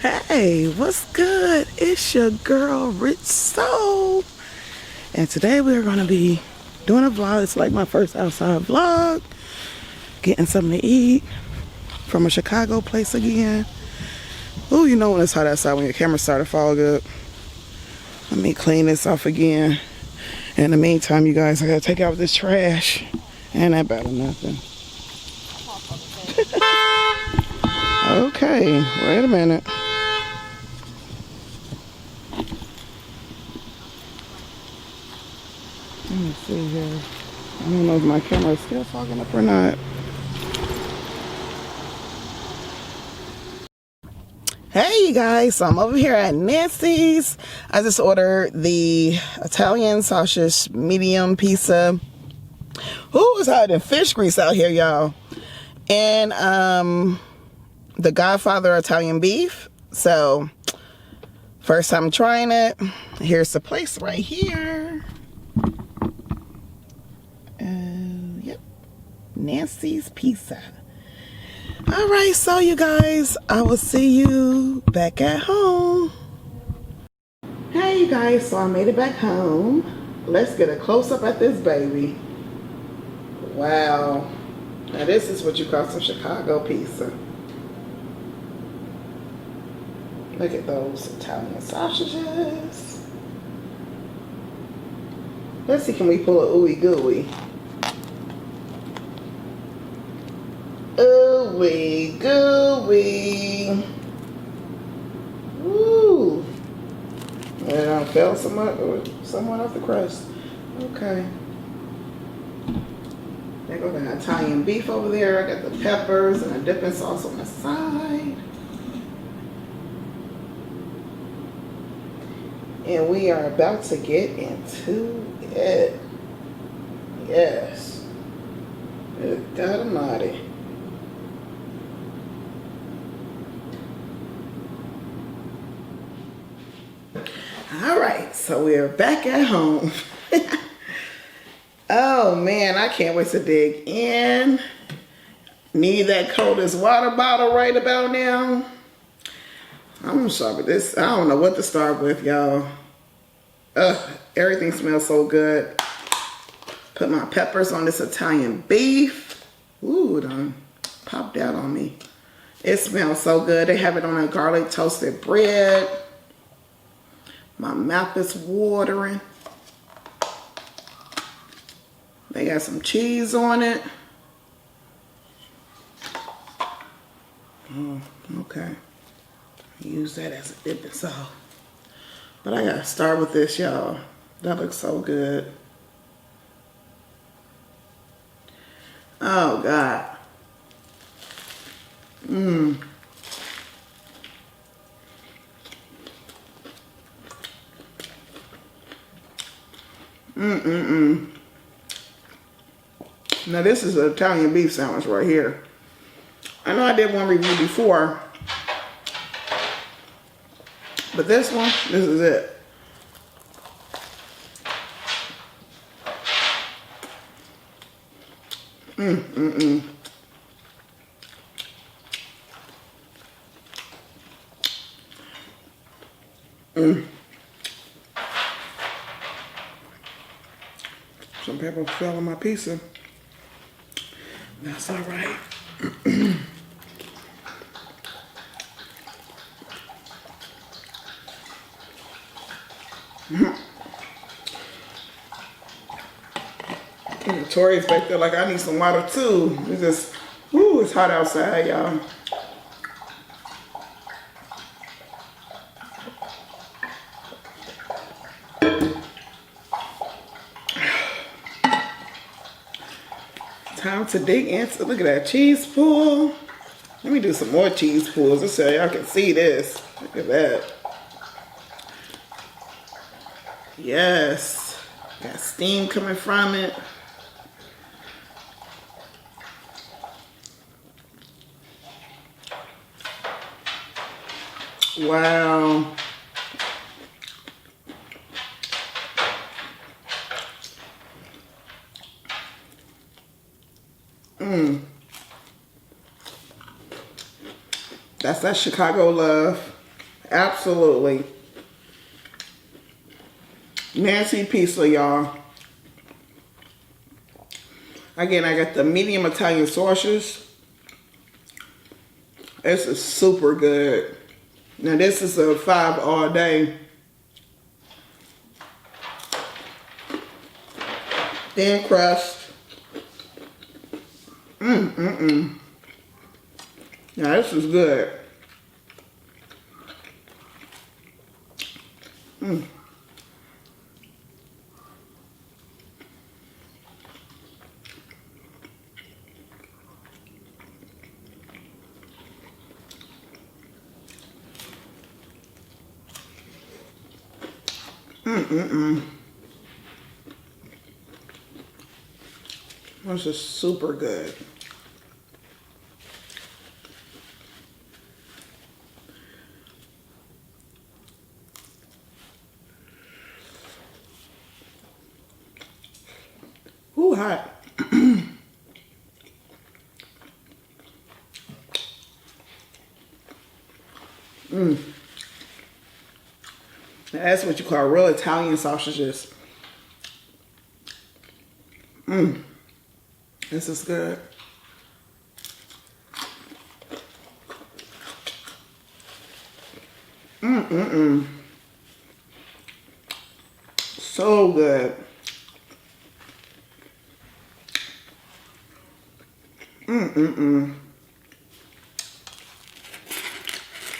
Hey, what's good? It's your girl, Rich Soul. And today we're going to be doing a vlog. It's like my first outside vlog. Getting something to eat from a Chicago place again. Oh, you know when it's hot outside when your camera started to fog up. Let me clean this off again. In the meantime, you guys, I got to take out this trash. And that bad or nothing. Okay, wait a minute. Let me see here. I don't know if my camera is still fogging up or not. Hey you guys, so I'm over here at Nancy's. I just ordered the Italian sausage medium pizza. Ooh, it's hot than fish grease out here, y'all. And the Godfather Italian beef. So first time trying it. Here's the place right here. Yep, Nancy's Pizza. All right, so you guys, I will see you back at home. Hey you guys, so I made it back home. Let's get a close-up at this baby. Wow, now this is what you call some Chicago pizza. Look at those Italian sausages. Let's see, can we pull a ooey gooey? Ooey gooey. Woo. And I fell somewhat off the crust. Okay. There go the Italian beef over there. I got the peppers and a dipping sauce on the side. And we are about to get into it. Yes. Good God Almighty. All right, so we're back at home. Oh man, I can't wait to dig in. Need that coldest water bottle right about now. I'm gonna start with this. I don't know what to start with, y'all. Everything smells so good. Put my peppers on this Italian beef. Ooh, it done popped out on me. It smells so good. They have it on a garlic toasted bread. My mouth is watering. They got some cheese on it. Oh, okay. Use that as a dipping sauce. But I gotta start with this, y'all. That looks so good. Oh, God. Mmm. Now this is an Italian beef sandwich right here. I know I did one review before, but this one, this is it. Some pepper fell on my pizza. That's all right. Tori's back there like I need some water too. It's just, whoo, it's hot outside, y'all. Time to dig into, look at that cheese pool. Let me do some more cheese pools just so y'all can see this. Look at that. Yes. Got steam coming from it. Wow. That's that Chicago love. Absolutely. Nasty pizza, y'all. Again, I got the medium Italian sausages. This is super good. Now this is a 5 all day. Thin crust. Now this is good. This is super good. Ooh, hot. Now that's what you call real Italian sausages. This is good. So good.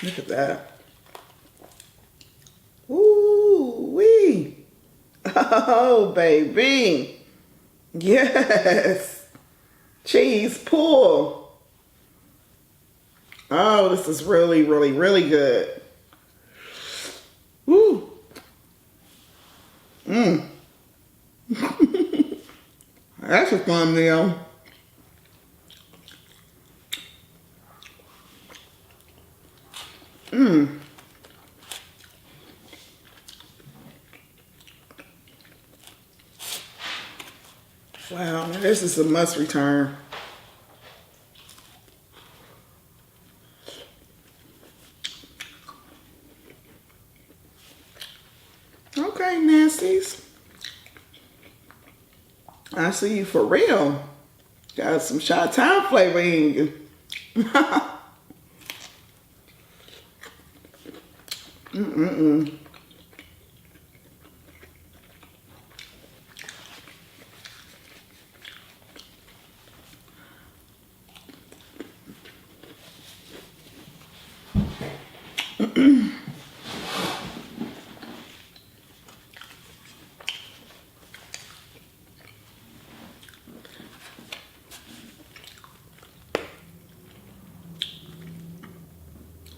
Look at that. Ooh wee. Oh baby. Yes. Cheese pull. Oh, this is really, really, really good. Woo. That's a fun meal. Wow, this is a must return. Okay, nasties. I see you for real. Got some Chi-Town flavor in you.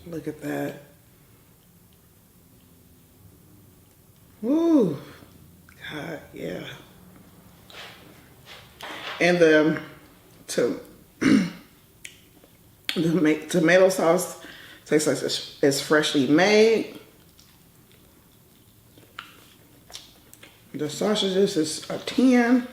Look at that. Woo. God, yeah. And the tomato sauce tastes like it's freshly made. The sausages is a 10.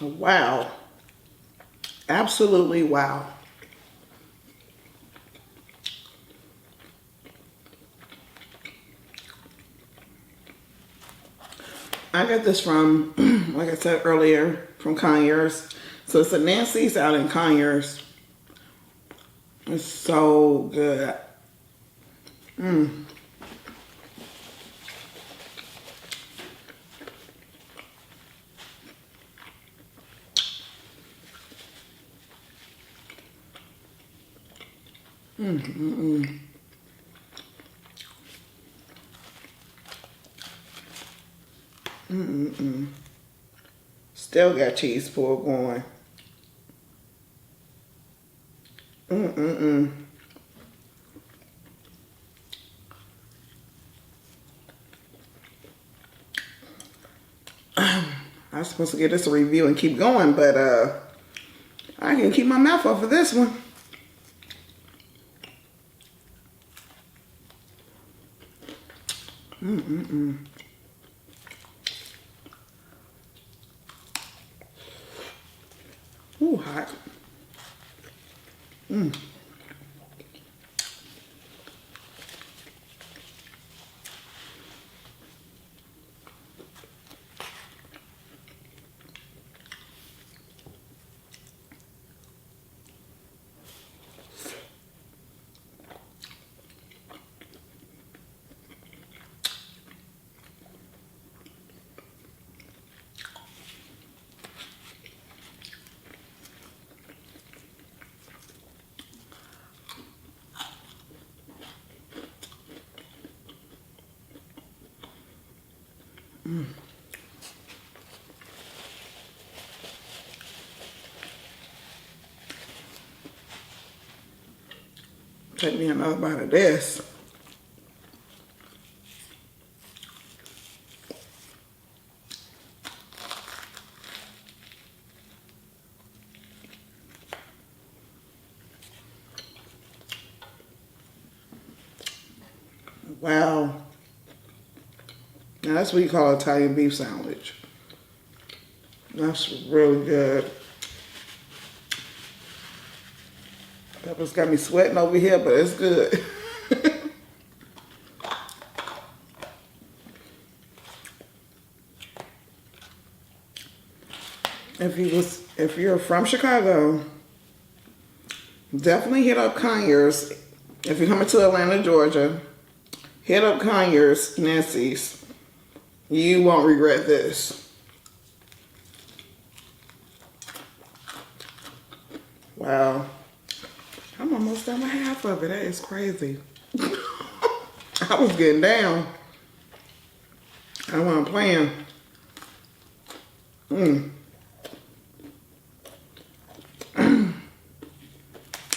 Wow. Absolutely wow. I got this from, like I said earlier, from Conyers. So it's a Nancy's out in Conyers. It's so good. Still got cheese pull going. was supposed to get this a review and keep going, but I can keep my mouth off of this one. Ooh, hot. Take me another bite of this. Wow. Now that's what you call Italian beef sandwich. That's really good. Pepper's got me sweating over here, but it's good. If you're from Chicago, definitely hit up Conyers. If you're coming to Atlanta, Georgia, hit up Conyers, Nancy's. You won't regret this. Wow. I'm almost done with half of it. That is crazy. I was getting down. I wasn't playing.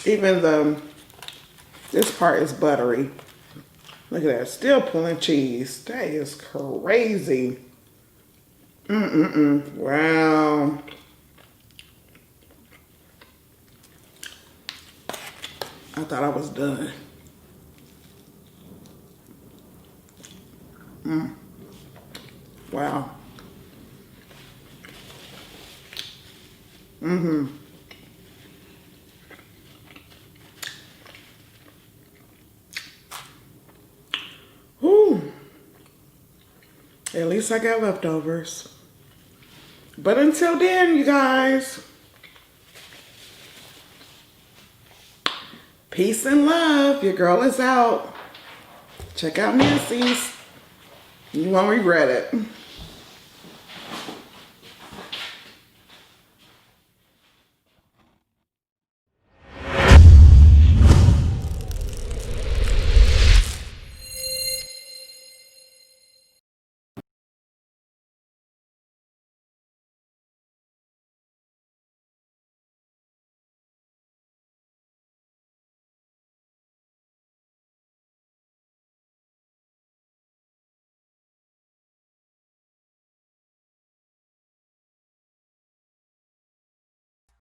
Even this part is buttery. Look at that, still pulling cheese. That is crazy. Wow. I thought I was done. Wow. Whew. At least I got leftovers. But until then, you guys, peace and love. Your girl is out. Check out Nancy's. You won't regret it.